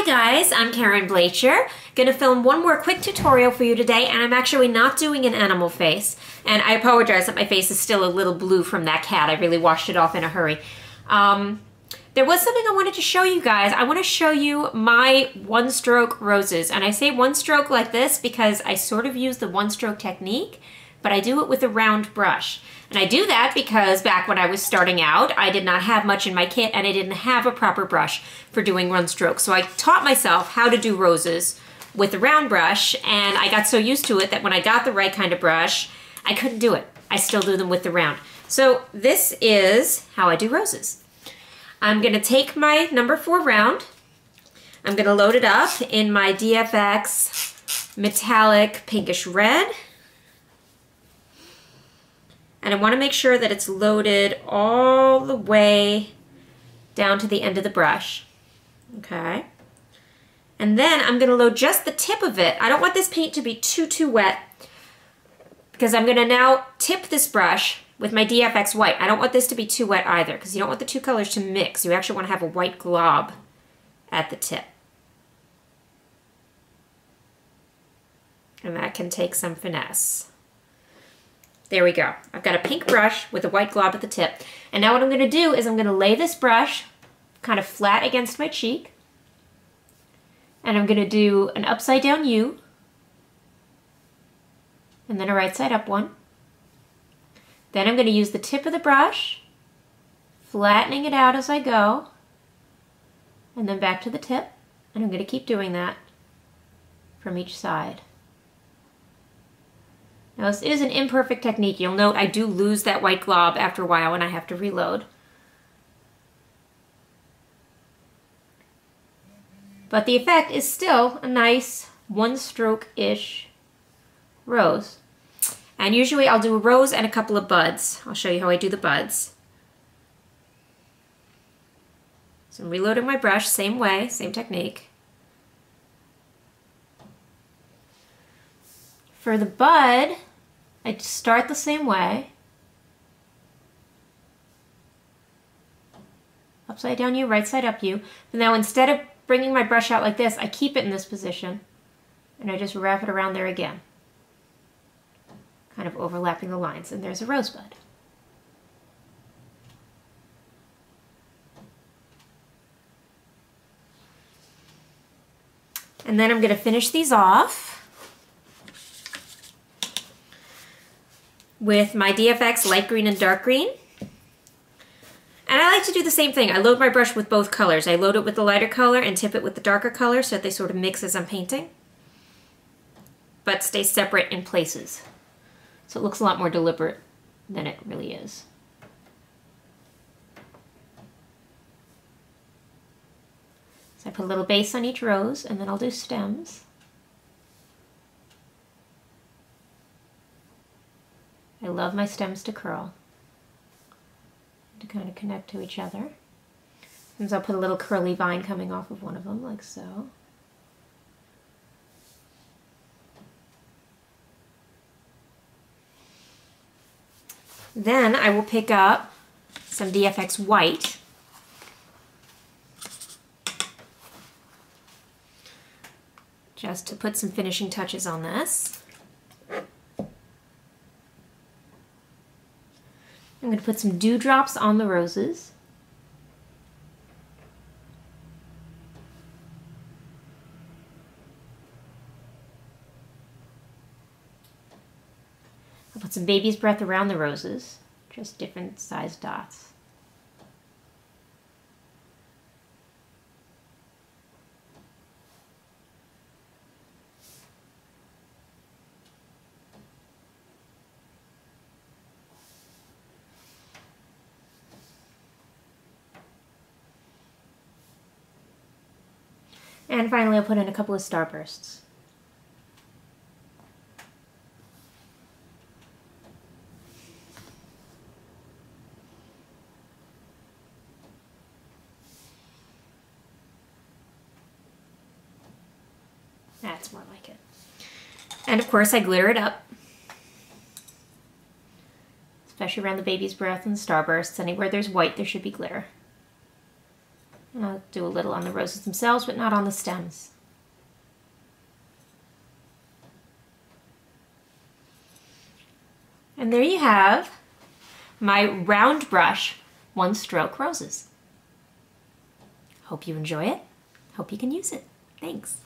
Hi guys, I'm Karen Blacher. Gonna film one more quick tutorial for you today, and I'm actually not doing an animal face. And I apologize that my face is still a little blue from that cat. I really washed it off in a hurry. There was something I wanted to show you guys. I want to show you my one-stroke roses. And I say one-stroke like this because I sort of use the one-stroke technique, but I do it with a round brush. And I do that because back when I was starting out, I did not have much in my kit and I didn't have a proper brush for doing one stroke. So I taught myself how to do roses with a round brush, and I got so used to it that when I got the right kind of brush, I couldn't do it. I still do them with the round. So this is how I do roses. I'm gonna take my number 4 round. I'm gonna load it up in my DFX metallic pinkish red. And I want to make sure that it's loaded all the way down to the end of the brush. Okay. And then I'm going to load just the tip of it. I don't want this paint to be too wet because I'm going to now tip this brush with my DFX white. I don't want this to be too wet either because you don't want the two colors to mix. You actually want to have a white glob at the tip. And that can take some finesse. There we go. I've got a pink brush with a white glob at the tip. And now what I'm going to do is I'm going to lay this brush kind of flat against my cheek. And I'm going to do an upside down U. And then a right side up one. Then I'm going to use the tip of the brush, flattening it out as I go. And then back to the tip. And I'm going to keep doing that from each side. Now this is an imperfect technique. You'll note I do lose that white glob after a while when I have to reload. But the effect is still a nice one-stroke-ish rose. And usually I'll do a rose and a couple of buds. I'll show you how I do the buds. So I'm reloading my brush, same way, same technique. For the bud, I start the same way. Upside down U, right side up U. But now instead of bringing my brush out like this, I keep it in this position. And I just wrap it around there again. Kind of overlapping the lines. And there's a rosebud. And then I'm going to finish these off with my DFX light green and dark green. And I like to do the same thing. I load my brush with both colors. I load it with the lighter color and tip it with the darker color so that they sort of mix as I'm painting, but stay separate in places. So it looks a lot more deliberate than it really is. So I put a little base on each rose and then I'll do stems. I love my stems to curl, to kind of connect to each other. And so I'll put a little curly vine coming off of one of them, like so. Then I will pick up some DFX white. Just to put some finishing touches on this. I'm going to put some dewdrops on the roses. I'll put some baby's breath around the roses, just different sized dots. And finally, I'll put in a couple of starbursts. That's more like it. And of course, I glitter it up, especially around the baby's breath and starbursts. Anywhere there's white, there should be glitter. And I'll do a little on the roses themselves, but not on the stems. And there you have my round brush, one stroke roses. Hope you enjoy it. Hope you can use it. Thanks.